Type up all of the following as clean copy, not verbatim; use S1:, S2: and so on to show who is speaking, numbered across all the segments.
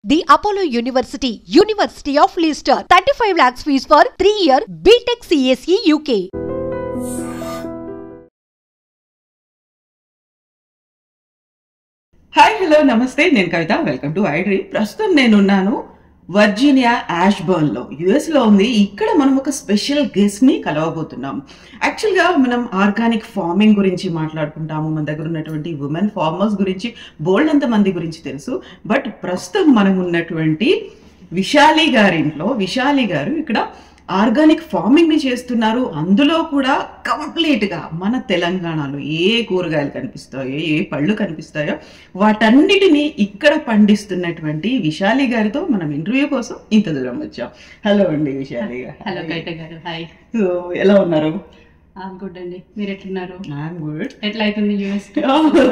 S1: The Apollo University, University of Leicester, 35 lakhs fees for 3-year BTech CSE UK.
S2: Hi hello నమస్తే, నేను కవిత. Welcome to iDream. ప్రస్తుతం నేనున్నాను Virginia యాష్బర్న్లో, యుఎస్లో ఉంది. ఇక్కడ మనం ఒక స్పెషల్ గెస్ట్ని కలవబోతున్నాం. యాక్చువల్గా మనం ఆర్గానిక్ ఫార్మింగ్ గురించి మాట్లాడుకుంటాము. మన దగ్గర ఉన్నటువంటి ఉమెన్ ఫార్మర్స్ గురించి బోల్డ్ అంత మంది గురించి తెలుసు. బట్ ప్రస్తుతం మనం ఉన్నటువంటి విశాలి గారి ఇంట్లో, విశాలి గారు ఇక్కడ ఆర్గానిక్ ఫార్మింగ్ ని చేస్తున్నారు. అందులో కూడా కంప్లీట్ గా మన తెలంగాణలో ఏ కూరగాయలు కనిపిస్తాయో, ఏ పళ్ళు కనిపిస్తాయో వాటన్నిటిని ఇక్కడ పండిస్తున్నటువంటి విశాలి గారితో మనం ఇంటర్వ్యూ కోసం ఇంత దూరం వచ్చాం. హలో అండి విశాలి గారు.
S3: హలో కవిత గారు. హాయ్.
S2: సో ఎలా ఉన్నారు?
S3: గుడ్ అండి, మీరు ఎట్లున్నారు?
S2: I'm good.
S3: ఎట్లా అవుతుంది యూఎస్?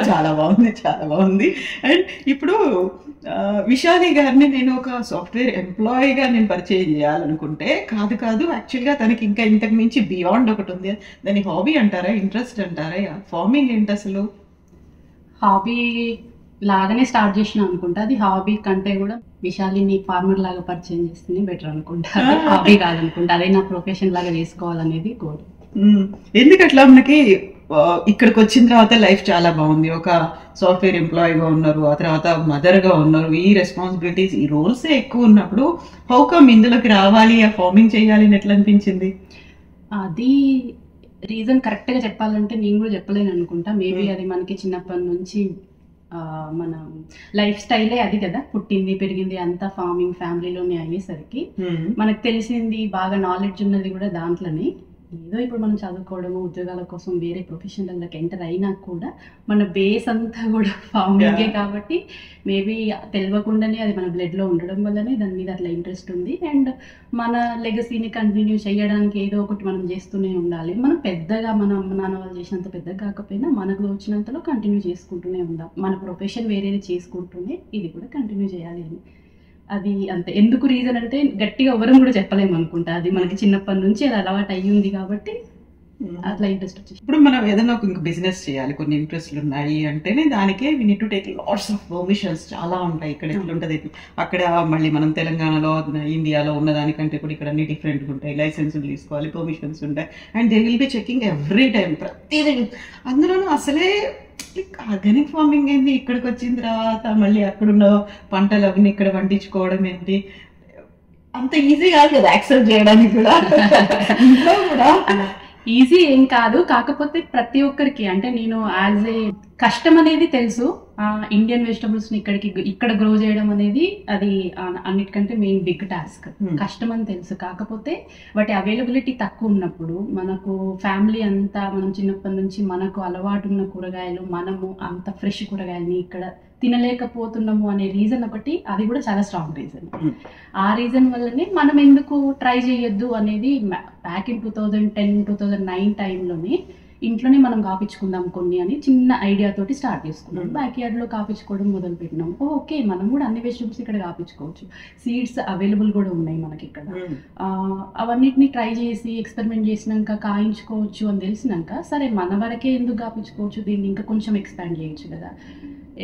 S2: చాలా బాగుంది, చాలా బాగుంది. అండ్ ఇప్పుడు విశాలి గారిని నేను ఒక సాఫ్ట్వేర్ ఎంప్లాయీగా నేను పరిచయం చేయాలనుకుంటే కాదు యాక్చువల్గా తనకి ఇంకా ఇంతకు మించి బియాండ్ ఒకటి ఉంది. దాని హాబీ అంటారా, ఇంట్రెస్ట్ అంటారా? ఫార్మింగ్ ఏంటి అసలు?
S3: హాబీ లాగానే స్టార్ట్ చేసిన అనుకుంటా. అది హాబీ కంటే కూడా విశాలిని ఫార్మర్ లాగా పరిచయం చేస్తుంది బెటర్ అనుకుంటా. హాబీ కాదనుకుంటా, అదే నా ప్రొఫెషన్ లాగా చేసుకోవాలనేది గోల్.
S2: ఎందుకట్లా? మనకి ఇక్కడికి వచ్చిన తర్వాత లైఫ్ చాలా బాగుంది. ఒక సాఫ్ట్వేర్ ఎంప్లాయీగా ఉన్నారు, ఆ తర్వాత మదర్గా ఉన్నారు. ఈ రెస్పాన్సిబిలిటీస్, ఈ రోల్సే ఎక్కువ ఉన్నప్పుడు హౌ కమ్ ఇందులోకి రావాలి, ఆ ఫార్మింగ్ చేయాలి అని ఎట్లా అనిపించింది?
S3: అది రీజన్ కరెక్ట్గా చెప్పాలంటే నేను కూడా చెప్పలేను అనుకుంటా. మేబీ అది మనకి చిన్నప్పటి నుంచి మన లైఫ్ స్టైలే అది కదా, పుట్టింది పెరిగింది అంతా ఫార్మింగ్ ఫ్యామిలీలోనే అయ్యేసరికి మనకు తెలిసింది బాగా నాలెడ్జ్ ఉన్నది కూడా దాంట్లోనే. ఏదో ఇప్పుడు మనం చదువుకోవడము, ఉద్యోగాల కోసం వేరే ప్రొఫెషనల్లోకి ఎంటర్ అయినా కూడా మన బేస్ అంతా కూడా ఫార్మింగే కాబట్టి మేబీ తెలియకుండానే అది మన బ్లడ్లో ఉండడం వల్లనే దాని మీద అట్లా ఇంట్రెస్ట్ ఉంది. అండ్ మన లెగసీని కంటిన్యూ చేయడానికి ఏదో ఒకటి మనం చేస్తూనే ఉండాలి. మనం పెద్దగా మన అమ్మ నాన్న వాళ్ళు చేసినంత పెద్దగా కాకపోయినా మనకు వచ్చినంతలో కంటిన్యూ చేసుకుంటూనే ఉండాలి. మన ప్రొఫెషన్ వేరేది చేసుకుంటూనే ఇది కూడా కంటిన్యూ చేయాలి అని. అది అంతే. ఎందుకు రీజన్ అంటే గట్టిగా ఎవరం కూడా చెప్పలేము అనుకుంటా. అది మనకి చిన్నప్పటి నుంచి అది అలవాటు అయ్యింది కాబట్టి అట్లా ఇంట్రెస్ట్ వచ్చేసి.
S2: ఇప్పుడు మనం ఏదైనా ఒక ఇంక బిజినెస్ చేయాలి, కొన్ని ఇంట్రెస్ట్లు ఉన్నాయి అంటేనే దానికే we need to take lots of permissions. చాలా ఉంటాయి. ఇక్కడ ఎట్లుంటది, అక్కడ మళ్ళీ మనం తెలంగాణలో ఇండియాలో ఉన్న దానికంటే కూడా ఇక్కడ అన్ని డిఫరెంట్గా ఉంటాయి. లైసెన్సులు తీసుకోవాలి, పర్మిషన్స్ ఉంటాయి. And they will be checking every time, ప్రతిదీ. అందులోనూ అసలే ఆర్గానిక్ ఫార్మింగ్ ఏంటి, ఇక్కడికి వచ్చిన తర్వాత మళ్ళీ అక్కడున్న పంటలు అవన్నీ ఇక్కడ పండించుకోవడం ఏంటి, అంత ఈజీ కాదు కదా యాక్సెప్ట్ చేయడానికి కూడా. ఇంట్లో కూడా
S3: ఈజీ ఏం కాదు. కాకపోతే ప్రతి ఒక్కరికి అంటే నేను యాజ్ ఏ కష్టం అనేది తెలుసు. ఇండియన్ వెజిటబుల్స్ని ఇక్కడ గ్రో చేయడం అనేది అది అన్నిటికంటే మెయిన్ బిగ్ టాస్క్. కష్టం అని తెలుసు. కాకపోతే వాటి అవైలబిలిటీ తక్కువ ఉన్నప్పుడు మనకు ఫ్యామిలీ అంతా మనం చిన్నప్పటి నుంచి మనకు అలవాటు ఉన్న కూరగాయలు, మనము అంత ఫ్రెష్ కూరగాయలని ఇక్కడ తినలేకపోతున్నాము అనే రీజన్ ఒకటి, అది కూడా చాలా స్ట్రాంగ్ రీజన్. ఆ రీజన్ వల్లనే మనం ఎందుకు ట్రై చేయొద్దు అనేది బ్యాక్ ఇన్ 2010-2009 టైంలోనే ఇంట్లోనే మనం కాపించుకుందాం కొన్ని అని చిన్న ఐడియా తోటి స్టార్ట్ చేసుకున్నాం. బ్యాక్ యార్డ్లో కాపించుకోవడం మొదలు పెట్టినాం. ఓకే, మనం కూడా అన్ని వెజిటబుల్స్ ఇక్కడ కాపించుకోవచ్చు. సీడ్స్ అవైలబుల్ కూడా ఉన్నాయి మనకి ఇక్కడ. అవన్నిటిని ట్రై చేసి ఎక్స్పెరిమెంట్ చేసినాక కాయించుకోవచ్చు అని తెలిసినాక, సరే మన వరకే ఎందుకు కాపించుకోవచ్చు, దీన్ని ఇంకా కొంచెం ఎక్స్పాండ్ చేయొచ్చు కదా.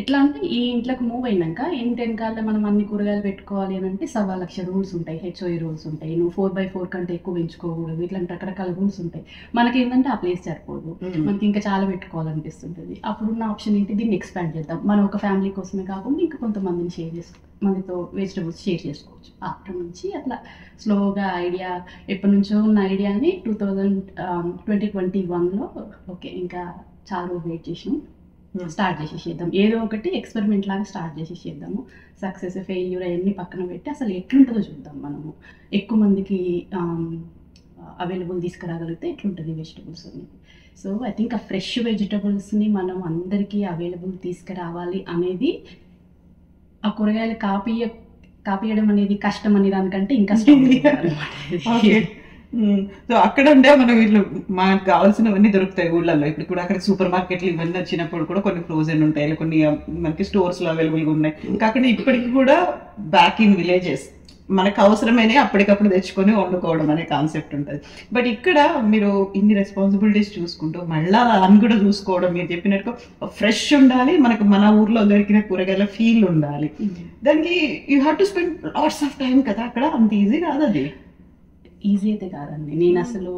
S3: ఎట్లా అంటే ఈ ఇంట్లోకి మూవ్ అయినాక ఇంటి వెనకాల మనం అన్ని కూరగాయలు పెట్టుకోవాలి అని అంటే 1,00,000 రూల్స్ ఉంటాయి, HOA రూల్స్ ఉంటాయి. నువ్వు 4x4 కంటే ఎక్కువ పెంచుకోకూడదు, ఇట్లాంటి రకరకాల రూల్స్ ఉంటాయి. మనకి ఏంటంటే ఆ ప్లేస్ సరిపోదు, మనకి ఇంకా చాలా పెట్టుకోవాలనిపిస్తుంటుంది. అప్పుడున్న ఆప్షన్ ఏంటి, దీన్ని ఎక్స్పాండ్ చేద్దాం. మనం ఒక ఫ్యామిలీ కోసమే కాకుండా ఇంకా కొంతమందిని మనతో వెజిటబుల్స్ షేర్ చేసుకోవచ్చు. అప్పటి నుంచి అట్లా స్లోగా ఐడియా, ఎప్పటి నుంచో ఉన్న ఐడియాని 2021లో ఓకే ఇంకా చాలా రోజు వెయిట్ చేసినాం, స్టార్ట్ చేసేసేద్దాం. ఏదో ఒకటి ఎక్స్పెరిమెంట్ లాగా స్టార్ట్ చేసేసేద్దాము. సక్సెస్ ఫెయిల్యూర్ అవన్నీ పక్కన పెట్టి అసలు ఎట్లుంటుందో చూద్దాం. మనము ఎక్కువ మందికి అవైలబుల్ తీసుకురాగలిగితే ఎట్లుంటుంది వెజిటబుల్స్ అనేది. సో ఐ థింక్ ఆ ఫ్రెష్ వెజిటబుల్స్ని మనం అందరికీ అవైలబుల్ తీసుకురావాలి అనేది, ఆ కూరగాయలు కాపీయడం అనేది కష్టం అనే దానికంటే ఇంకా స్ట్రాంగ్.
S2: సో అక్కడ ఉండే మనం వీళ్ళు మనకు కావాల్సినవన్నీ దొరుకుతాయి ఊళ్ళల్లో. ఇప్పుడు కూడా అక్కడ సూపర్ మార్కెట్లు ఇవన్నీ వచ్చినప్పుడు కూడా కొన్ని ఫ్రోజన్ ఉంటాయి, కొన్ని మనకి స్టోర్స్లో అవైలబుల్గా ఉన్నాయి. కాకుండా ఇప్పటికి కూడా బ్యాక్ ఇన్ విలేజెస్ మనకు అవసరమైన అప్పటికప్పుడు తెచ్చుకొని వండుకోవడం అనే కాన్సెప్ట్ ఉంటుంది. బట్ ఇక్కడ మీరు ఇన్ని రెస్పాన్సిబిలిటీస్ చూసుకుంటూ మళ్ళీ అని కూడా చూసుకోవడం, మీరు చెప్పినట్టు ఫ్రెష్ ఉండాలి, మనకు మన ఊర్లో దొరికిన కూరగాయల ఫీల్ ఉండాలి. దానికి you have to spend lots of time కదా, అక్కడ అంత ఈజీ కాదు. అది
S3: ఈజీ అయితే కాదండి. నేను అసలు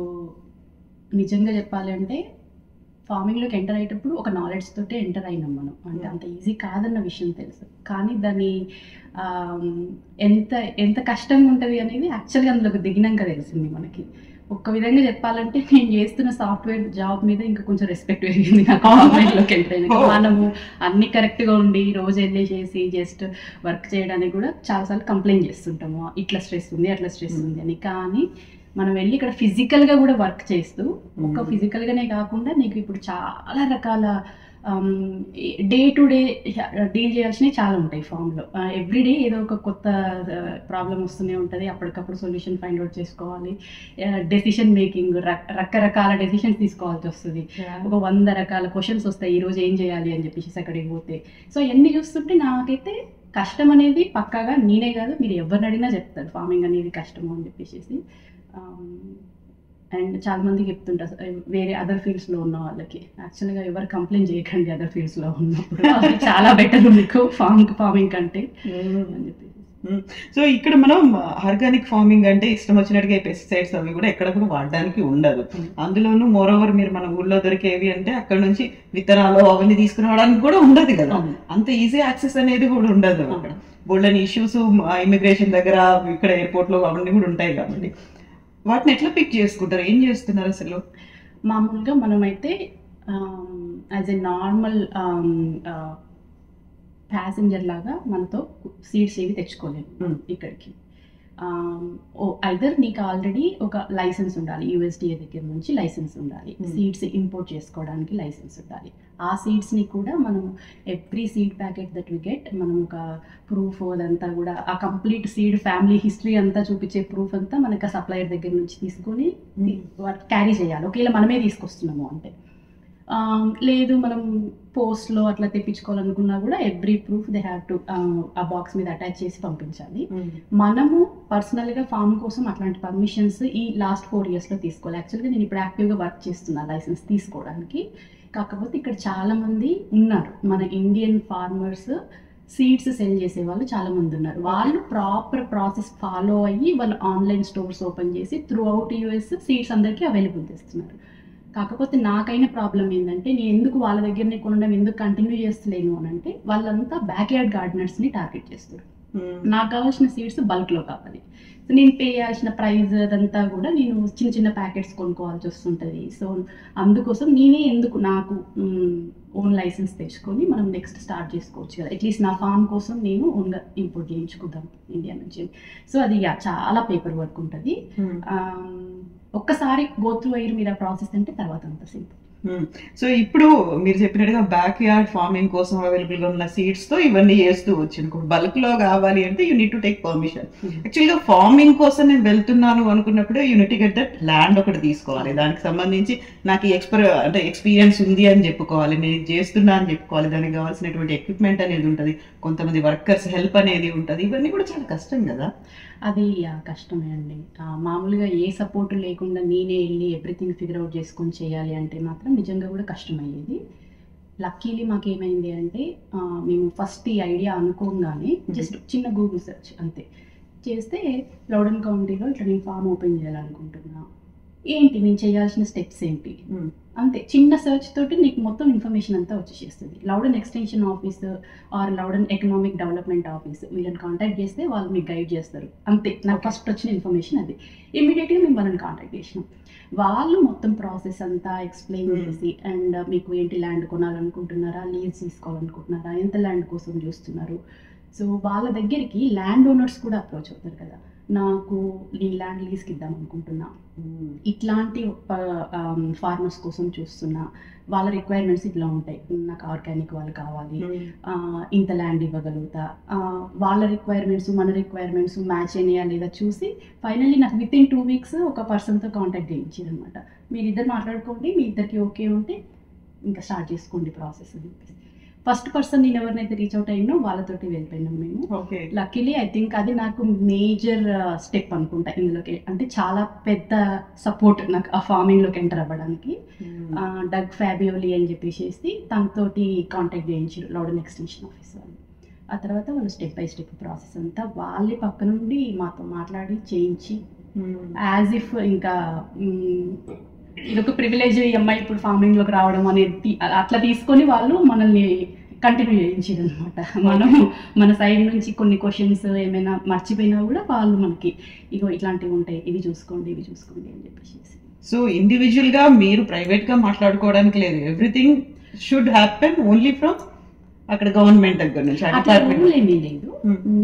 S3: నిజంగా చెప్పాలి అంటే ఫార్మింగ్లోకి ఎంటర్ అయ్యేటప్పుడు ఒక నాలెడ్జ్ తోటే ఎంటర్ అయినాం మనం. అంటే అంత ఈజీ కాదన్న విషయం తెలుసు, కానీ దాన్ని ఎంత ఎంత కష్టంగా ఉంటుంది అనేది యాక్చువల్గా అందులోకి దిగినాక తెలిసింది మనకి. ఒక్క విధంగా చెప్పాలంటే నేను చేస్తున్న సాఫ్ట్వేర్ జాబ్ మీద ఇంకా కొంచెం రెస్పెక్ట్ పెరిగింది నాకు ఫార్మింగ్లోకి ఎంటర్ అయినాక. మనము అన్ని కరెక్ట్గా ఉండి రోజు వెళ్ళేసేసి జస్ట్ వర్క్ చేయడానికి కూడా చాలాసార్లు కంప్లైంట్ చేస్తుంటాము, ఇట్లా స్ట్రెస్ ఉంది అట్లా స్ట్రెస్ ఉంది అని. కానీ మనం వెళ్ళి ఇక్కడ ఫిజికల్గా కూడా వర్క్ చేస్తూ, ఒక ఫిజికల్గానే కాకుండా నీకు ఇప్పుడు చాలా రకాల డే టు డే డీల్ చేయాల్సినవి చాలా ఉంటాయి ఫామ్లో. ఎవ్రీడే ఏదో ఒక కొత్త ప్రాబ్లం వస్తూనే ఉంటుంది, అప్పటికప్పుడు సొల్యూషన్ ఫైండ్ అవుట్ చేసుకోవాలి. డెసిషన్ మేకింగ్, రకరకాల డెసిషన్స్ తీసుకోవాల్సి వస్తుంది. ఒక 100 రకాల క్వశ్చన్స్ వస్తాయి, ఈరోజు ఏం చేయాలి అని చెప్పేసి అక్కడికి పోతే. సో ఇవన్నీ చూస్తుంటే నాకైతే కష్టం అనేది పక్కాగా నేనే కాదు, మీరు ఎవరిని అడిగినా చెప్తారు ఫార్మింగ్ అనేది కష్టము అని చెప్పేసి. అండ్ చాలా మందికి చెప్తుంటారు వేరే అదర్ ఫీల్డ్స్లో ఉన్న వాళ్ళకి, యాక్చువల్గా ఎవరు కంప్లైంట్ చేయకండి అదర్ ఫీల్డ్స్లో ఉన్నప్పుడు, చాలా బెటర్ మీకు ఫార్మింగ్ కంటే అని చెప్పేసి.
S2: సో ఇక్కడ మనం ఆర్గానిక్ ఫార్మింగ్ అంటే ఇష్టం వచ్చినట్టుగా పెస్టిసైడ్స్ అవి కూడా ఎక్కడ కూడా వాడడానికి ఉండదు. అందులోనూ మోరోవర్ మీరు మన ఊళ్ళో దొరికేవి అంటే అక్కడ నుంచి విత్తనాలు అవన్నీ తీసుకురావడానికి కూడా ఉండదు కదా, అంత ఈజీ యాక్సెస్ అనేది కూడా ఉండదు. అక్కడ బోల్డెన్ ఇష్యూస్ ఇమిగ్రేషన్ దగ్గర, ఇక్కడ ఎయిర్పోర్ట్ లో అవన్నీ కూడా ఉంటాయి కాబట్టి వాటిని ఎట్లా పిక్ చేసుకుంటారు, ఏం చేస్తున్నారు అసలు?
S3: మామూలుగా మనమైతే యాజ్ ఎ నార్మల్ ప్యాసింజర్ లాగా మనతో సీడ్స్ ఏవి తెచ్చుకోలేము ఇక్కడికి. ఐదర్ నీకు ఆల్రెడీ ఒక లైసెన్స్ ఉండాలి, యూఎస్డిఏ దగ్గర నుంచి లైసెన్స్ ఉండాలి, సీడ్స్ ఇంపోర్ట్ చేసుకోవడానికి లైసెన్స్ ఉండాలి. ఆ సీడ్స్ని కూడా మనం every seed packet that we get మనం ఒక ప్రూఫ్ అదంతా కూడా, ఆ కంప్లీట్ సీడ్ ఫ్యామిలీ హిస్టరీ అంతా చూపించే ప్రూఫ్ అంతా మనకు ఆ సప్లయర్ దగ్గర నుంచి తీసుకొని క్యారీ చేయాలి, ఒకవేళ మనమే తీసుకొస్తున్నాము అంటే. లేదు మనం పోస్ట్లో అట్లా తెప్పించుకోవాలనుకున్నా కూడా every proof they have to ఆ బాక్స్ మీద అటాచ్ చేసి పంపించాలి. మనము పర్సనల్గా ఫామ్ కోసం అట్లాంటి పర్మిషన్స్ ఈ లాస్ట్ 4 yearsలో తీసుకోవాలి. యాక్చువల్గా నేను ఇప్పుడు యాక్టివ్గా వర్క్ చేస్తున్నా లైసెన్స్ తీసుకోవడానికి. కాకపోతే ఇక్కడ చాలామంది ఉన్నారు మన ఇండియన్ ఫార్మర్స్, సీడ్స్ సెల్ చేసే వాళ్ళు చాలా మంది ఉన్నారు. వాళ్ళు ప్రాపర్ ప్రాసెస్ ఫాలో అయ్యి వాళ్ళు ఆన్లైన్ స్టోర్స్ ఓపెన్ చేసి త్రూ అవుట్ యూఎస్ సీడ్స్ అందరికీ అవైలబుల్ చేస్తున్నారు. కాకపోతే నాకైన ప్రాబ్లం ఏంటంటే నేను ఎందుకు వాళ్ళ దగ్గరనే కొనడం ఎందుకు కంటిన్యూ చేస్తలేను అని అంటే, వాళ్ళంతా బ్యాక్ యార్డ్ గార్డెనర్స్ని టార్గెట్ చేస్తారు. నాకు కావాల్సిన సీడ్స్ బల్క్లో కావాలి. సో నేను పే చేయాల్సిన ప్రైస్ అదంతా కూడా నేను చిన్న చిన్న ప్యాకెట్స్ కొనుక్కోవాల్సి వస్తుంటుంది. సో అందుకోసం నేనే ఎందుకు నాకు ఓన్ లైసెన్స్ తెచ్చుకొని మనం నెక్స్ట్ స్టార్ట్ చేసుకోవచ్చు కదా, అట్లీస్ట్ నా ఫామ్ కోసం నేను ఓన్గా ఇంపోర్ట్ చేయించుకుందాం ఇండియా నుంచి. సో అది చాలా పేపర్ వర్క్ ఉంటుంది. ఒక్కసారి గో త్రూ అయ్యి మీరు ఆ ప్రాసెస్ అంటే తర్వాత అంత సింపుల్.
S2: సో ఇప్పుడు మీరు చెప్పినట్టుగా బ్యాక్ యార్డ్ ఫార్మింగ్ కోసం అవైలబుల్ గా ఉన్న సీడ్స్ తో ఇవన్నీ చేస్తూ వచ్చింది. బల్క్ లో కావాలి అంటే you need to take permission. యాక్చువల్గా ఫార్మింగ్ కోసం నేను వెళ్తున్నాను అనుకున్నప్పుడు you need to get that land ఒకటి తీసుకోవాలి, దానికి సంబంధించి నాకు ఎక్స్పీరియన్స్ ఉంది అని చెప్పుకోవాలి, నేను చేస్తున్నా అని చెప్పుకోవాలి, దానికి కావాల్సినటువంటి ఎక్విప్మెంట్ అనేది ఉంటుంది, కొంతమంది వర్కర్స్ హెల్ప్ అనేది ఉంటుంది. ఇవన్నీ కూడా చాలా కష్టం కదా.
S3: అది కష్టమే అండి. మామూలుగా ఏ సపోర్ట్ లేకుండా నేనే వెళ్ళి ఎవ్రీథింగ్ ఫిగర్ అవుట్ చేసుకొని చేయాలి అంటే మాత్రం నిజంగా కూడా కష్టమయ్యేది. లక్కీలీ మాకేమైంది అంటే మేము ఫస్ట్ ఈ ఐడియా అనుకోగానే జస్ట్ చిన్న గూగుల్ సెర్చ్ అంతే చేస్తే లౌడన్ కౌంటీలో ఇట్లా నేను ఫామ్ ఓపెన్ చేయాలనుకుంటున్నా, ఏంటి నేను చేయాల్సిన స్టెప్స్ ఏంటి అంతే, చిన్న సెర్చ్ తోటి నీకు మొత్తం ఇన్ఫర్మేషన్ అంతా వచ్చేసేస్తుంది. Loudoun extension office or Loudoun economic development office వీళ్ళని కాంటాక్ట్ చేస్తే వాళ్ళు మీకు గైడ్ చేస్తారు అంతే. నాకు ఫస్ట్ వచ్చిన ఇన్ఫర్మేషన్ అది. ఇమీడియట్గా మేము వాళ్ళని కాంటాక్ట్ చేసినాం. వాళ్ళు మొత్తం ప్రాసెస్ అంతా ఎక్స్ప్లెయిన్ చేసి, అండ్ మీకు ఏంటి ల్యాండ్ కొనాలనుకుంటున్నారా, లీజ్ తీసుకోవాలనుకుంటున్నారా, ఎంత ల్యాండ్ కోసం చూస్తున్నారు, సో వాళ్ళ దగ్గరికి ల్యాండ్ ఓనర్స్ కూడా అప్రోచ్ అవుతారు కదా, నాకు నీ ల్యాండ్ లీజ్కి ఇద్దాం అనుకుంటున్నా, ఇట్లాంటి ఫార్మర్స్ కోసం చూస్తున్నా, వాళ్ళ రిక్వైర్మెంట్స్ ఇట్లా ఉంటాయి, నాకు ఆర్గానిక్ వాళ్ళు కావాలి, ఇంత ల్యాండ్ ఇవ్వగలుగుతా, వాళ్ళ రిక్వైర్మెంట్స్ మన రిక్వైర్మెంట్స్ మ్యాచ్ అయినాయా లేదా చూసి ఫైనల్లీ నాకు విత్ ఇన్ 2 weeks ఒక పర్సన్తో కాంటాక్ట్ చేయించారు అనమాట. మీరు ఇద్దరు మాట్లాడుకోండి, మీ ఇద్దరికి ఓకే ఉంటే ఇంకా స్టార్ట్ చేసుకోండి ప్రాసెస్ అని చెప్పేసి. ఫస్ట్ పర్సన్ నేను ఎవరినైతే రీచ్ అవుట్ అయినో వాళ్ళతోటి వెళ్ళిపోయినాం మేము. లక్కీలీ ఐ థింక్ అది నాకు మేజర్ స్టెప్ అనుకుంటా ఇందులోకి. అంటే చాలా పెద్ద సపోర్ట్ నాకు ఆ ఫార్మింగ్లోకి ఎంటర్ అవ్వడానికి. డగ్ ఫ్యాబియోలి అని చెప్పేసి తనతోటి కాంటాక్ట్ చేయించారు లౌడన్ ఎక్స్టెన్షన్ ఆఫీస్ వాళ్ళు. ఆ తర్వాత వాళ్ళు స్టెప్ బై స్టెప్ ప్రాసెస్ అంతా వాళ్ళే పక్క నుండి మాతో మాట్లాడి చేయించి, యాజ్ ఇఫ్ ఇంకా ఇదొక ప్రివిలేజ్ ఈ అమ్మాయి ఇప్పుడు ఫార్మింగ్లోకి రావడం అనేది అట్లా తీసుకొని వాళ్ళు మనల్ని కంటిన్యూ చేయించారు అనమాట. మనం మన సైడ్ నుంచి కొన్ని క్వశ్చన్స్ ఏమైనా మర్చిపోయినా కూడా వాళ్ళు మనకి ఇగో ఇట్లాంటివి ఉంటాయి, ఇవి చూసుకోండి ఇవి చూసుకోండి అని చెప్పేసి.
S2: సో ఇండివిజువల్గా మీరు ప్రైవేట్గా మాట్లాడుకోవడానికి లేదు, everything should happen only from అక్కడ గవర్నమెంట్ దగ్గర నుంచి.
S3: ఏమీ లేదు,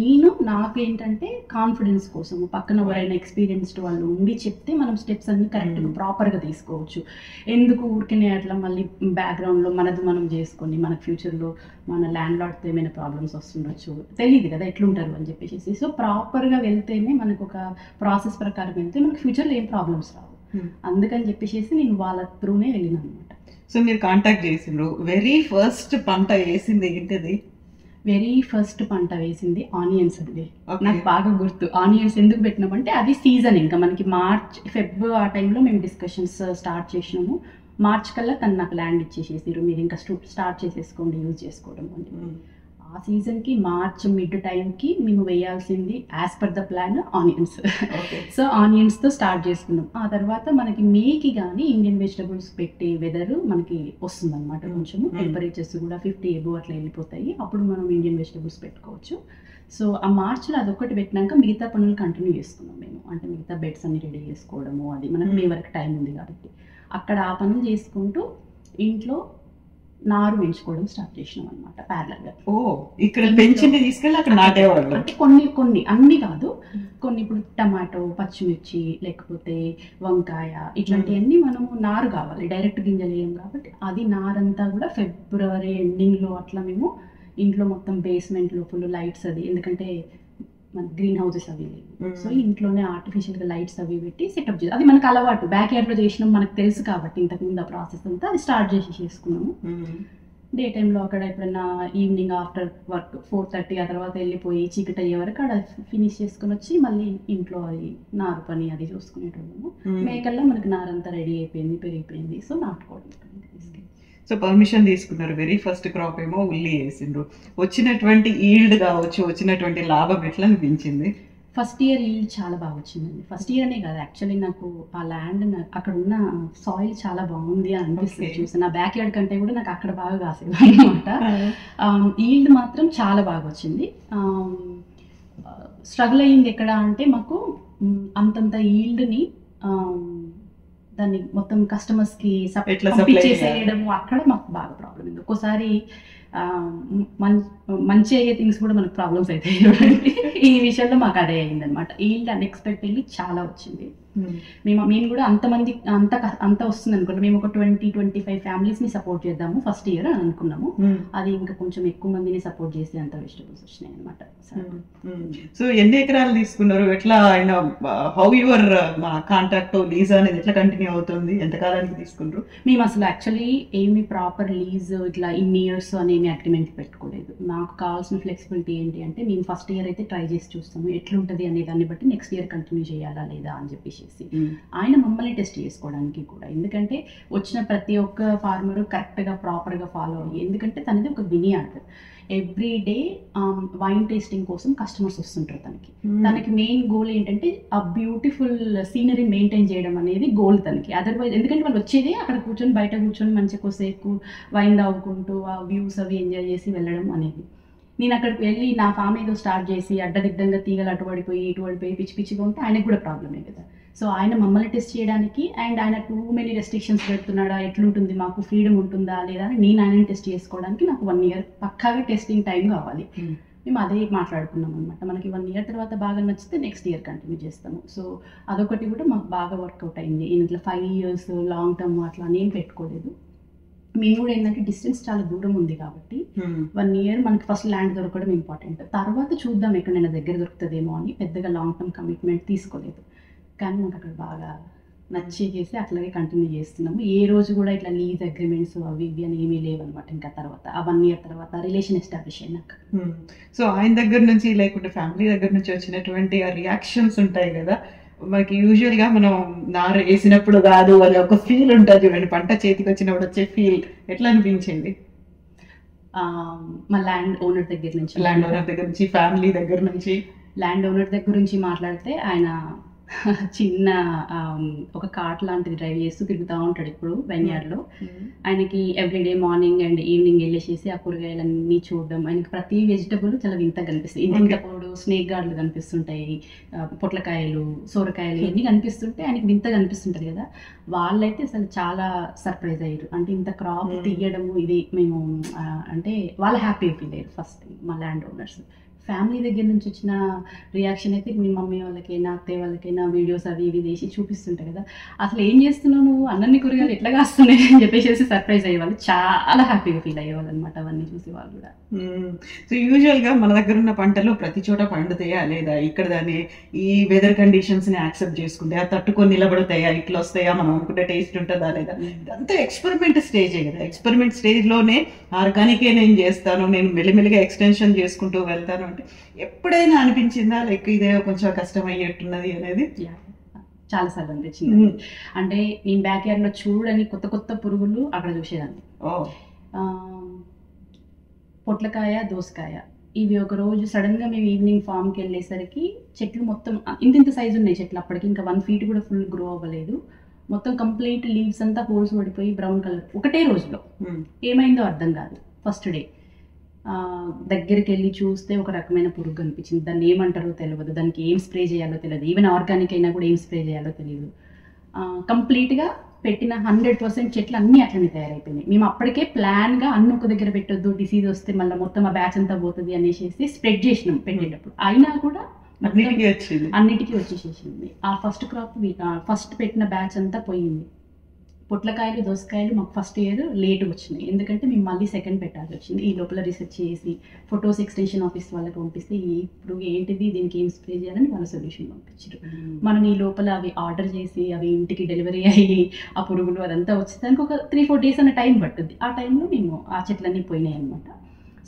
S3: నేను నాకు ఏంటంటే కాన్ఫిడెన్స్ కోసం పక్కన ఎవరైనా ఎక్స్పీరియన్స్డ్ వాళ్ళు ఉండి చెప్తే మనం స్టెప్స్ అన్ని కరెక్ట్గా ప్రాపర్గా తీసుకోవచ్చు. ఎందుకు ఊరికనే అట్లా మళ్ళీ బ్యాక్గ్రౌండ్లో మనది మనం చేసుకొని మనకు ఫ్యూచర్లో మన ల్యాండ్ లార్డ్తో ఏమైనా ప్రాబ్లమ్స్ వస్తుండొచ్చు, తెలియదు కదా ఎట్లుంటారు అని చెప్పేసి. సో ప్రాపర్గా వెళ్తేనే మనకు ఒక ప్రాసెస్ ప్రకారం వెళ్తే మనకు ఫ్యూచర్లో ఏం ప్రాబ్లమ్స్ రావు. అందుకని చెప్పేసి నేను వాళ్ళ త్రూనే వెళ్ళినాను అనమాట.
S2: సో మీరు కాంటాక్ట్ చేసిండ్రు, వెరీ ఫస్ట్ పంట వేసింది ఏంటిది?
S3: వెరీ ఫస్ట్ పంట వేసింది ఆనియన్స్ అండి. నాకు బాగా గుర్తు. ఆనియన్స్ ఎందుకు పెట్టినామంటే అది సీజన్, ఇంకా మనకి మార్చ్ ఫెబ్ ఆ టైంలో మేము డిస్కషన్స్ స్టార్ట్ చేసినాము. మార్చ్ కల్లా తను నాకు ల్యాండ్ ఇచ్చేసేసారు, మీరు ఇంకా స్టార్ట్ చేసేసుకోండి యూజ్ చేసుకోవడం అని. ఆ సీజన్కి మార్చ్ మిడ్ టైంకి మేము వేయాల్సింది as per the plan onions. So ఆనియన్స్తో స్టార్ట్ చేసుకున్నాం. ఆ తర్వాత మనకి మేకి కానీ ఇండియన్ వెజిటబుల్స్ పెట్టే వెదర్ మనకి వస్తుంది అనమాట. కొంచెము టెంపరేచర్స్ కూడా 50 above అట్లా వెళ్ళిపోతాయి, అప్పుడు మనం ఇండియన్ వెజిటబుల్స్ పెట్టుకోవచ్చు. సో ఆ మార్చ్లో అదొక్కటి పెట్టినాక మిగతా పనులు కంటిన్యూ చేసుకున్నాం మేము. అంటే మిగతా బెడ్స్ అన్ని రెడీ చేసుకోవడము, అది మనకు మే వరకు టైం ఉంది కాబట్టి అక్కడ ఆ పనులు చేసుకుంటూ ఇంట్లో నారు పెంచుకోవడం స్టార్ట్ చేసినాం అనమాట ప్యారలల్గా.
S2: ఇక్కడ పెంచింది తీసుకెళ్ళి అక్కడ నాటేవాళ్ళు.
S3: అంటే కొన్ని అన్ని కాదు, కొన్ని ఇప్పుడు టమాటో, పచ్చిమిర్చి, లేకపోతే వంకాయ ఇట్లాంటివన్నీ మనము నారు కావాలి, డైరెక్ట్ గింజలు వేయం కాబట్టి అది నారంతా కూడా ఫిబ్రవరి ఎండింగ్లో అట్లా మేము ఇంట్లో మొత్తం బేస్మెంట్లో ఫుల్ లైట్స్ అది, ఎందుకంటే మన గ్రీన్ హౌసెస్ అవి లేవు. సో ఇంట్లోనే ఆర్టిఫిషియల్గా లైట్స్ అవి పెట్టి సెటప్ చేసి, అది మనకు అలవాటు, బ్యాక్ యార్డ్లో చేసినాం మనకు తెలుసు కాబట్టి ఇంతకుముందు ఆ ప్రాసెస్ అంతా అది స్టార్ట్ చేసుకున్నాము. డే టైంలో అక్కడ ఎప్పుడైనా ఈవినింగ్ ఆఫ్టర్ వర్క్ 4:30 ఆ తర్వాత వెళ్ళిపోయి చీకటి అయ్యే వరకు అక్కడ ఫినిష్ చేసుకుని వచ్చి మళ్ళీ ఇంట్లో అది నారు పని అది చూసుకునేటోళ్ళము. మేకల్లో మనకి నారంతా రెడీ అయిపోయింది, పెరిగిపోయింది. సో నాటుకోవడం.
S2: సో పర్మిషన్ తీసుకున్నారు, వెరీ ఫస్ట్ క్రాప్ ఏమో ఉల్లి వేసిండ్రు. వచ్చినటువంటి ఈల్డ్ కావచ్చు, వచ్చినటువంటి లాభం ఎట్లా అనిపించింది?
S3: ఫస్ట్ ఇయర్ ఈల్డ్ చాలా బాగా వచ్చిందండి. ఫస్ట్ ఇయర్ అనే కాదు, యాక్చువల్లీ నాకు ఆ ల్యాండ్ అక్కడ ఉన్న సాయిల్ చాలా బాగుంది అని అనిపిస్తుంది చూసి. నా బ్యాక్ యార్డ్ కంటే కూడా నాకు అక్కడ బాగా కాసేది అనమాట. ఈల్డ్ మాత్రం చాలా బాగా వచ్చింది. స్ట్రగుల్ అయ్యింది ఎక్కడ అంటే మాకు అంతంత ఈల్డ్ని దాన్ని మొత్తం కస్టమర్స్కి పంపించేసేయడము, అక్కడ మాకు బాగా ప్రాబ్లం ఉంది. ఒక్కోసారి మంచి అయ్యే థింగ్స్ కూడా మనకు ప్రాబ్లమ్స్ అవుతాయి చూడండి. ఈ విషయంలో మాకు అదే అయింది అనమాట. ఈల్డ్ అన్ఎక్స్పెక్టెడ్లీ చాలా వచ్చింది. మేము కూడా అంత వస్తుంది అనుకుంటాం. మేము ఒక 20-25 ఫ్యామిలీస్ని సపోర్ట్ చేద్దాము ఫస్ట్ ఇయర్ అని అనుకున్నాము. అది ఇంకా కొంచెం ఎక్కువ మందిని సపోర్ట్ చేసి అంత వెజిటబుల్స్ వచ్చినాయి అనమాట.
S2: సో ఎన్ని ఎకరాలు తీసుకున్నారు? ఎట్లా ఆయన హౌ యువర్ కాంట్రాక్ట్ లీజ్ అనేది ఎట్లా కంటిన్యూ అవుతుంది? ఎంతకాలానికి తీసుకున్నారు?
S3: మేము అసలు యాక్చువల్లీ ఏమి ప్రాపర్ లీజ్ ఇట్లా ఇన్ని ఇయర్స్ అనేమి అగ్రిమెంట్ పెట్టుకోలేదు. నాకు కావాల్సిన ఫ్లెక్సిబిలిటీ ఏంటి అంటే మేము ఫస్ట్ ఇయర్ అయితే ట్రై చేసి చూస్తాము ఎట్లుంటుంది అనే దాన్ని బట్టి నెక్స్ట్ ఇయర్ కంటిన్యూ చేయాలా లేదా అని చెప్పేసి ఆయన మమ్మల్ని టెస్ట్ చేసుకోవడానికి కూడా. ఎందుకంటే వచ్చిన ప్రతి ఒక్క ఫార్మర్ కరెక్ట్గా ప్రాపర్గా ఫాలో అయ్యి, ఎందుకంటే తనది ఒక వినియార్డ్. ఎవ్రీ డే వైన్ టేస్టింగ్ కోసం కస్టమర్స్ వస్తుంటారు తనకి మెయిన్ గోల్ ఏంటంటే ఆ బ్యూటిఫుల్ సీనరీ మెయింటైన్ చేయడం అనేది గోల్ తనకి. అదర్వైజ్ ఎందుకంటే వాళ్ళు వచ్చేదే అక్కడ కూర్చొని బయట కూర్చొని మంచిగా కొద్దిసేపు వైన్ తాగుకుంటూ ఆ వ్యూస్ అవి ఎంజాయ్ చేసి వెళ్ళడం అనేది. నేను అక్కడికి వెళ్ళి నా ఫామ్ ఏదో స్టార్ట్ చేసి అడ్డదిడ్డంగా తీగలు అటుపడిపోయి ఇటుపడిపోయి పిచ్చి పిచ్చిగా ఉంటే ఆయనకు కూడా ప్రాబ్లమే కదా. సో ఆయన మమ్మల్ని టెస్ట్ చేయడానికి, అండ్ ఆయన టూ మెనీ రెస్ట్రిక్షన్స్ పెడుతున్నాడా, ఎట్లుంటుంది, మాకు ఫ్రీడమ్ ఉంటుందా లేదా అని నేను ఆయనని టెస్ట్ చేసుకోవడానికి నాకు 1 year పక్కాగా టెస్టింగ్ టైం కావాలి. మేము అదే మాట్లాడుకున్నాం అనమాట. మనకి 1 year తర్వాత బాగా నచ్చితే నెక్స్ట్ ఇయర్ కంటిన్యూ చేస్తాము. సో అదొకటి కూడా మాకు బాగా వర్కౌట్ అయింది. ఇట్లా 5 years లాంగ్ టర్మ్ అట్లా నేను పెట్టుకోలేదు. మేము కూడా ఏంటంటే డిస్టెన్స్ చాలా దూరం ఉంది కాబట్టి 1 year మనకి ఫస్ట్ ల్యాండ్ దొరకడం ఇంపార్టెంట్, తర్వాత చూద్దాం ఎక్కడైనా దగ్గర దొరుకుతుందేమో అని పెద్దగా లాంగ్ టర్మ్ కమిట్మెంట్ తీసుకోలేదు. కానీ మాకు అక్కడ బాగా నచ్చేసి అట్లాగే కంటిన్యూ చేస్తున్నాము. ఏ రోజు కూడా ఇట్లా లీజ్ అగ్రిమెంట్స్ అవి ఇవి అని ఏమీ లేవు అనమాట. ఇంకా తర్వాత ఆ 1 year తర్వాత రిలేషన్ ఎస్టాబ్లిష్ అయినాక.
S2: సో ఆయన దగ్గర నుంచి లేకుంటే ఫ్యామిలీ దగ్గర నుంచి వచ్చినటువంటి ఆ రియాక్షన్స్ ఉంటాయి కదా, మనకి యూజువల్గా మనం నారు వేసినప్పుడు కాదు అని ఒక ఫీల్ ఉంటుంది చూడండి, పంట చేతికి వచ్చినప్పుడు వచ్చే ఫీల్ ఎట్లా అనిపించింది?
S3: మా ల్యాండ్ ఓనర్ దగ్గర
S2: నుంచి ఫ్యామిలీ దగ్గర నుంచి.
S3: ల్యాండ్ ఓనర్ దగ్గర నుంచి మాట్లాడితే ఆయన చిన్న ఒక కార్ట్ లాంటిది డ్రైవ్ చేస్తూ తిరుగుతూ ఉంటాడు ఇప్పుడు వైన్యార్డ్లో. ఆయనకి ఎవ్రీడే మార్నింగ్ అండ్ ఈవినింగ్ వెళ్ళేసేసి ఆ కూరగాయలన్నీ చూడడం, ఆయనకి ప్రతి వెజిటబుల్ చాలా వింతగా కనిపిస్తాయి. ఇంత పోడు స్నేక్ గార్డ్లు కనిపిస్తుంటాయి, పొట్లకాయలు, సోరకాయలు ఇవన్నీ కనిపిస్తుంటే ఆయనకి వింతగా కనిపిస్తుంటది కదా. వాళ్ళైతే అసలు చాలా సర్ప్రైజ్ అయ్యారు. అంటే ఇంత క్రాప్ తీయడము ఇది మేము అంటే వాళ్ళు హ్యాపీగా ఫీల్ అయ్యారు ఫస్ట్ మా ల్యాండ్ ఓనర్స్. ఫ్యామిలీ దగ్గర నుంచి వచ్చిన రియాక్షన్ అయితే మీ మమ్మీ వాళ్ళకైనా అత్తయ్య వాళ్ళకైనా వీడియోస్ అవి ఇవి చేసి చూపిస్తుంటాయి కదా, అసలు ఏం చేస్తున్నావు నువ్వు, అన్నీ కూరగాయలు ఎట్లా కాస్తున్నాయి అని చెప్పేసి సర్ప్రైజ్ అయ్యేవాళ్ళు, చాలా హ్యాపీగా ఫీల్ అయ్యేవాళ్ళు అనమాట అవన్నీ చూసి వాళ్ళు కూడా.
S2: సో యూజువల్గా మన దగ్గర ఉన్న పంటలు ప్రతి చోట పండుతాయా లేదా, ఇక్కడ దాన్ని ఈ వెదర్ కండిషన్స్ని యాక్సెప్ట్ చేసుకుంటే ఆ తట్టుకొని నిలబడతాయా, ఇట్లా వస్తాయా, మనం అనుకుంటే టేస్ట్ ఉంటుందా లేదా, ఇదంతా ఎక్స్పెరిమెంట్ స్టేజే కదా. ఎక్స్పెరిమెంట్ స్టేజ్లోనే ఆర్గానికే నేను చేస్తాను, నేను మెల్లిమెల్లిగా ఎక్స్టెన్షన్ చేసుకుంటూ వెళ్తాను అంటే ఎప్పుడైనా అనిపించిందా లైక్ ఇదే కొంచెం కష్టం అయ్యేట్టున్నది అనేది?
S3: చాలాసార్లు అనిపించింది. అంటే నేను బ్యాక్ యార్డ్లో చూడని కొత్త కొత్త పురుగులు అక్కడ చూసేదాన్ని. పొట్లకాయ, దోసకాయ ఇవి ఒక రోజు సడన్గా మేము ఈవినింగ్ ఫామ్కి వెళ్ళేసరికి చెట్లు మొత్తం ఇంత సైజు ఉన్నాయి చెట్లు, అప్పటికి ఇంకా 1 feet కూడా ఫుల్ గ్రో అవ్వలేదు. మొత్తం కంప్లీట్ లీవ్స్ అంతా హోల్స్ పడిపోయి బ్రౌన్ కలర్ ఒకటే రోజులో. ఏమైందో అర్థం కాదు. ఫస్ట్ డే దగ్గరికి వెళ్ళి చూస్తే ఒక రకమైన పురుగు కనిపించింది. దాన్ని ఏమంటారో తెలియదు, దానికి ఏం స్ప్రే చేయాలో తెలియదు, ఈవెన్ ఆర్గానిక్ అయినా కూడా ఏం స్ప్రే చేయాలో తెలియదు. కంప్లీట్గా పెట్టిన 100% చెట్లు అన్నీ అట్లనే తయారైపోయినాయి. మేము అప్పటికే ప్లాన్గా అన్ని ఒక దగ్గర పెట్టొద్దు, డిసీజ్ వస్తే మళ్ళీ మొత్తం ఆ బ్యాచ్ అంతా పోతుంది అనేసి స్ప్రెడ్ చేసినాం పెట్టేటప్పుడు. అయినా కూడా అన్నిటికీ వచ్చేసేసింది. ఆ ఫస్ట్ క్రాప్ ఫస్ట్ పెట్టిన బ్యాచ్ అంతా పోయింది. పొట్లకాయలు, దోసకాయలు మాకు ఫస్ట్ ఇయర్ లేట్ వచ్చినాయి, ఎందుకంటే మేము మళ్ళీ సెకండ్ పెట్టాల్సి వచ్చింది. ఈ లోపల రీసెర్చ్ చేసి ఫొటోస్ ఎక్స్టెన్షన్ ఆఫీస్ వాళ్ళకి పంపిస్తే ఇప్పుడు ఏంటిది, దీనికి ఏం స్ప్రే చేయాలని వాళ్ళ సొల్యూషన్ పంపించారు. మనం ఈ లోపల అవి ఆర్డర్ చేసి అవి ఇంటికి డెలివరీ అయ్యి ఆ పురుగులు అదంతా వచ్చేదానికి ఒక 3-4 days అనే టైం పట్టుద్ది. ఆ టైంలో మేము ఆ చెట్లన్నీ పోయినాయి అనమాట.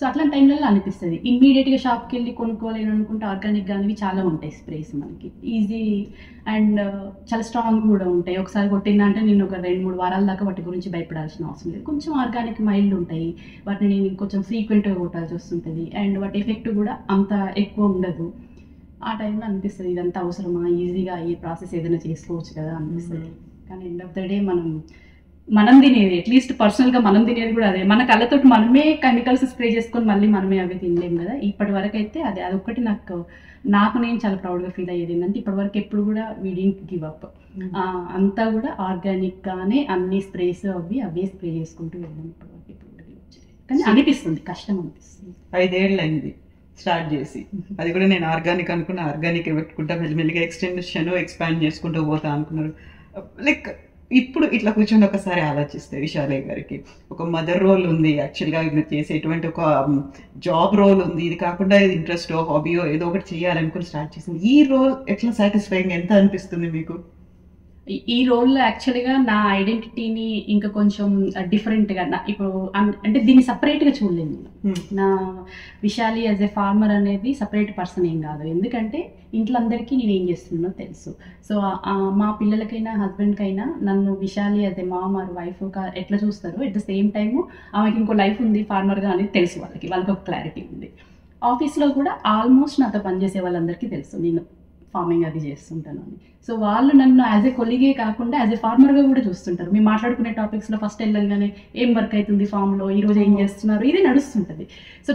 S3: సో అట్లాంటి టైంలలో అనిపిస్తుంది ఇమ్మీడియట్గా షాప్కి వెళ్ళి కొనుక్కోవాలని అనుకుంటే ఆర్గానిక్ కానీ చాలా ఉంటాయి స్ప్రేస్, మనకి ఈజీ అండ్ చాలా స్ట్రాంగ్ కూడా ఉంటాయి. ఒకసారి కొట్టిందంటే నేను ఒక 2-3 వారాల దాకా వాటి గురించి భయపడాల్సిన అవసరం లేదు. కొంచెం ఆర్గానిక్ మైల్డ్ ఉంటాయి, వాటిని నేను కొంచెం ఫ్రీక్వెంట్గా కొట్టాల్సి వస్తుంటుంది అండ్ వాటి ఎఫెక్ట్ కూడా అంత ఎక్కువ ఉండదు. ఆ టైంలో అనిపిస్తుంది ఇదంతా అవసరమా, ఈజీగా ఈ ప్రాసెస్ ఏదైనా చేసుకోవచ్చు కదా అనిపిస్తుంది. కానీ ఎండ్ ఆఫ్ ద డే మనం తినేది అట్లీస్ట్ పర్సనల్గా మనం తినేది కూడా అదే, మన కళ్ళతో మనమే కెమికల్స్ స్ప్రే చేసుకొని మళ్ళీ మనమే అవి తినలేము కదా. ఇప్పటి వరకు అయితే అదొక్కటి నాకు నేను చాలా ప్రౌడ్గా ఫీల్ అయ్యేది ఏంటంటే ఇప్పటి వరకు ఎప్పుడు కూడా వీ డిడ్ంట్ గివ్ అప్. అంతా కూడా ఆర్గానిక్గానే అన్ని స్ప్రేస్ అవే స్ప్రే చేసుకుంటూ వెళ్ళాం ఇప్పటి వరకు. కానీ అనిపిస్తుంది కష్టం అనిపిస్తుంది.
S2: 5 ఏళ్ళు అయింది స్టార్ట్ చేసి, అది కూడా నేను ఆర్గానిక్ అనుకున్నా, ఆర్గానిక్ పెట్టుకుంటా మెల్లిమెల్లిగా ఎక్స్పాండ్ చేసుకుంటూ పోతా అనుకున్నారు. లైక్ ఇప్పుడు ఇట్లా కూర్చొని ఒకసారి ఆలోచిస్తే విశాలయ్య గారికి ఒక మదర్ రోల్ ఉంది, యాక్చువల్గా మీరు చేసేటువంటి ఒక జాబ్ రోల్ ఉంది, ఇది కాకుండా ఇది ఇంట్రెస్టో హాబీయో ఏదో ఒకటి చేయాలనుకుని స్టార్ట్ చేసింది. ఈ రోల్ ఎట్లా సాటిస్ఫైయింగ్ ఎంత అనిపిస్తుంది మీకు?
S3: ఈ రోల్లో యాక్చువల్గా నా ఐడెంటిటీని ఇంకా కొంచెం డిఫరెంట్గా ఇప్పుడు అంటే దీన్ని సపరేట్గా చూడలేదు నేను. నా విశాలి యాజ్ ఎ ఫార్మర్ అనేది సపరేట్ పర్సన్ ఏం కాదు, ఎందుకంటే ఇంట్లో అందరికీ నేను ఏం చేస్తున్నానో తెలుసు. సో మా పిల్లలకైనా హస్బెండ్కైనా నన్ను Vishali as a mom or wife ఎట్లా చూస్తారు, ఎట్ ద సేమ్ టైము ఆమెకి ఇంకో లైఫ్ ఉంది ఫార్మర్గా అనేది తెలుసు, వాళ్ళకి ఒక క్లారిటీ ఉంది. ఆఫీస్లో కూడా ఆల్మోస్ట్ నాతో పనిచేసే వాళ్ళందరికీ తెలుసు నేను ఫార్మింగ్ అది చేస్తుంటాను అని. సో వాళ్ళు నన్ను యాజ్ ఎ కొలీగే కాకుండా యాజ్ ఎ ఫార్మర్గా కూడా చూస్తుంటారు. మేము మాట్లాడుకునే టాపిక్స్లో ఫస్ట్ వెళ్ళంగానే ఏం వర్క్ అవుతుంది ఫామ్లో, ఈరోజు ఏం చేస్తున్నారు, ఇది నడుస్తుంటుంది. సో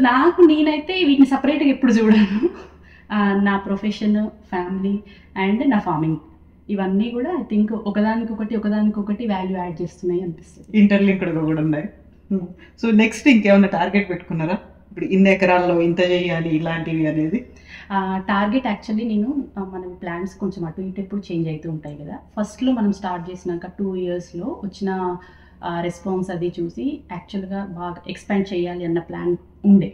S3: నేనైతే వీటిని సపరేట్గా ఎప్పుడు చూడను. నా ప్రొఫెషన్, ఫ్యామిలీ అండ్ నా ఫార్మింగ్ ఇవన్నీ కూడా ఐ థింక్ ఒకదానికొకటి వాల్యూ యాడ్ చేస్తున్నాయి అనిపిస్తుంది.
S2: ఇంటర్లింక్డ్గా కూడా ఉన్నాయి. సో నెక్స్ట్ ఇంకేమైనా టార్గెట్ పెట్టుకున్నారా? ఇప్పుడు ఇన్ని ఎకరాల్లో ఇంత చేయాలి ఇలాంటివి అనేది
S3: టార్గెట్ యాక్చువల్లీ నేను మన ప్లాన్స్ కొంచెం అటు ఇటు ఎప్పుడు చేంజ్ అవుతూ ఉంటాయి కదా. ఫస్ట్లో మనం స్టార్ట్ చేసినాక 2 yearsలో వచ్చిన రెస్పాన్స్ అది చూసి యాక్చువల్గా బాగా ఎక్స్పాండ్ చేయాలి అన్న ప్లాన్ ఉండే.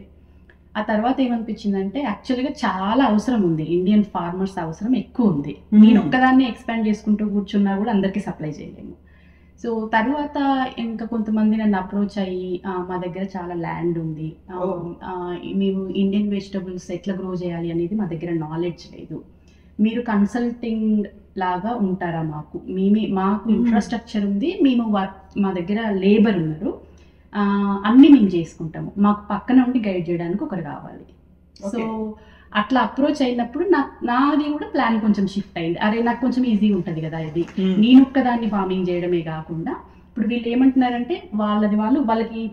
S3: ఆ తర్వాత ఏమనిపించిందంటే యాక్చువల్గా చాలా అవసరం ఉంది, ఇండియన్ ఫార్మర్స్ అవసరం ఎక్కువ ఉంది. నేను ఒక్కదాన్ని ఎక్స్పాండ్ చేసుకుంటూ కూర్చున్నా కూడా అందరికీ సప్లై చేయలేము. సో తర్వాత ఇంకా కొంతమంది నన్ను అప్రోచ్ అయ్యి మా దగ్గర చాలా ల్యాండ్ ఉంది, మేము ఇండియన్ వెజిటబుల్స్ ఎట్లా గ్రో చేయాలి అనేది మా దగ్గర నాలెడ్జ్ లేదు, మీరు కన్సల్టింగ్ లాగా ఉంటారా, మాకు ఇన్ఫ్రాస్ట్రక్చర్ ఉంది, మేము మా దగ్గర లేబర్ ఉన్నారు, అన్నీ మేము చేసుకుంటాము, మాకు పక్కన ఉండి గైడ్ చేయడానికి ఒకరు కావాలి. సో అట్లా అప్రోచ్ అయినప్పుడు నాది కూడా ప్లాన్ కొంచెం షిఫ్ట్ అయింది. అరే నాకు కొంచెం ఈజీ ఉంటుంది కదా ఇది, నేను ఒక్కదాన్ని ఫార్మింగ్ చేయడమే కాకుండా ఇప్పుడు వీళ్ళు ఏమంటున్నారంటే వాళ్ళకి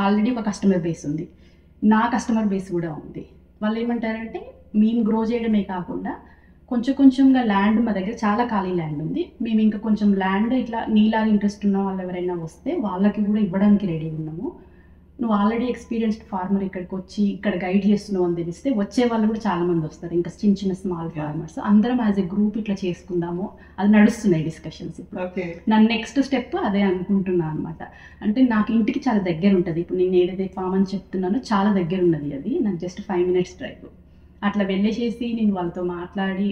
S3: ఆల్రెడీ ఒక కస్టమర్ బేస్ ఉంది, నా కస్టమర్ బేస్ కూడా ఉంది. వాళ్ళు ఏమంటారంటే మేము గ్రో చేయడమే కాకుండా కొంచెంగా ల్యాండ్, మా దగ్గర చాలా ఖాళీ ల్యాండ్ ఉంది, మేము ఇంకా కొంచెం ల్యాండ్ ఇట్లా నీలాగా ఇంట్రెస్ట్ ఉన్న వాళ్ళు ఎవరైనా వస్తే వాళ్ళకి కూడా ఇవ్వడానికి రెడీ ఉన్నాము, నువ్వు ఆల్రెడీ ఎక్స్పీరియన్స్డ్ ఫార్మర్ ఇక్కడికి వచ్చి ఇక్కడ గైడ్ చేస్తున్నావు అని తెలిస్తే వచ్చే వాళ్ళు కూడా చాలా మంది వస్తారు, ఇంకా చిన్న స్మాల్ ఫార్మర్స్ అందరం యాజ్ ఎ గ్రూప్ ఇట్లా చేసుకుందాము, అది నడుస్తున్నాయి డిస్కషన్స్ ఇప్పుడు. నా నెక్స్ట్ స్టెప్ అదే అనుకుంటున్నాను అనమాట. అంటే నాకు ఇంటికి చాలా దగ్గర ఉంటుంది, ఇప్పుడు నేను ఏదైతే ఫార్మ్ అని చెప్తున్నానో చాలా దగ్గర ఉన్నది, అది నాకు జస్ట్ 5 minutes డ్రైవ్. అట్లా వెళ్ళేసేసి నేను వాళ్ళతో మాట్లాడి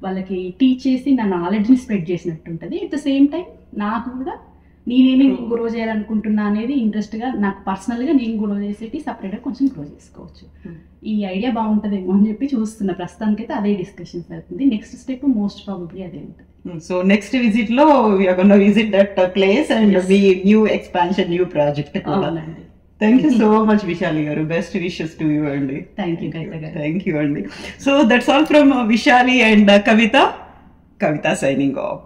S3: వాళ్ళకి టీచ్ చేసి నా నాలెడ్జ్ని స్ప్రెడ్ చేసినట్టు ఉంటుంది. అట్ ద సేమ్ టైం నాకు కూడా నేనేమి గ్రో చేయాలనుకుంటున్నా అనేది ఇంట్రెస్ట్గా నాకు పర్సనల్గా నేను గ్రో చేసేటి సపరేట్గా కొంచెం గ్రో చేసుకోవచ్చు. ఈ ఐడియా బాగుంటుందేమో అని చెప్పి చూస్తున్నా. ప్రస్తుతానికైతే అదే డిస్కషన్స్ అవుతుంది. నెక్స్ట్ స్టెప్ మోస్ట్ ప్రాబబ్లీ అదే ఉంటుంది.
S2: సో నెక్స్ట్ విజిట్ లో we are gonna visit that place and మీ న్యూ ఎక్స్పాన్షన్, న్యూ ప్రాజెక్ట్.
S3: అవునండి.
S2: Thank you so much, Vishali garu. Best wishes to you andi.
S3: Thank you Kavita garu.
S2: Thank you andi. So that's all from Vishali and Kavita signing off.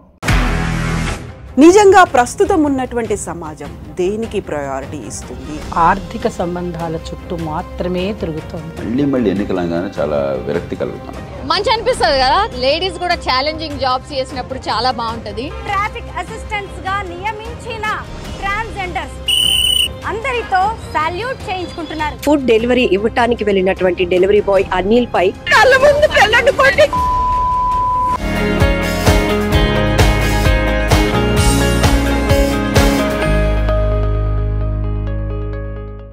S4: నిజంగా ప్రస్తుతం ఉన్నటువంటి సమాజం దేనికి priority ఇస్తుంది?
S5: ఆర్థిక సంబంధాల చుట్టూ మాత్రమే తిరుగుతోంది.
S6: మళ్ళీ ఎన్నికలంగానే చాలా విరక్తి కలుగుతున్నాం.
S7: మంచి అనిపిస్తుంది కదా, లేడీస్ కూడా ఛాలెంజింగ్ జాబ్స్ చేసినప్పుడు చాలా బాగుంటది.
S8: ట్రాఫిక్ అసిస్టెంట్స్ గా నియమించిన ట్రాన్స్జెండర్స్ అందరితో సాల్యూట్ చేయించుకుంటున్నారు.
S9: ఫుడ్ డెలివరీ ఇవ్వటానికి వెళ్ళినటువంటి డెలివరీ బాయ్ అనిల్ పై కళ్ళ ముందు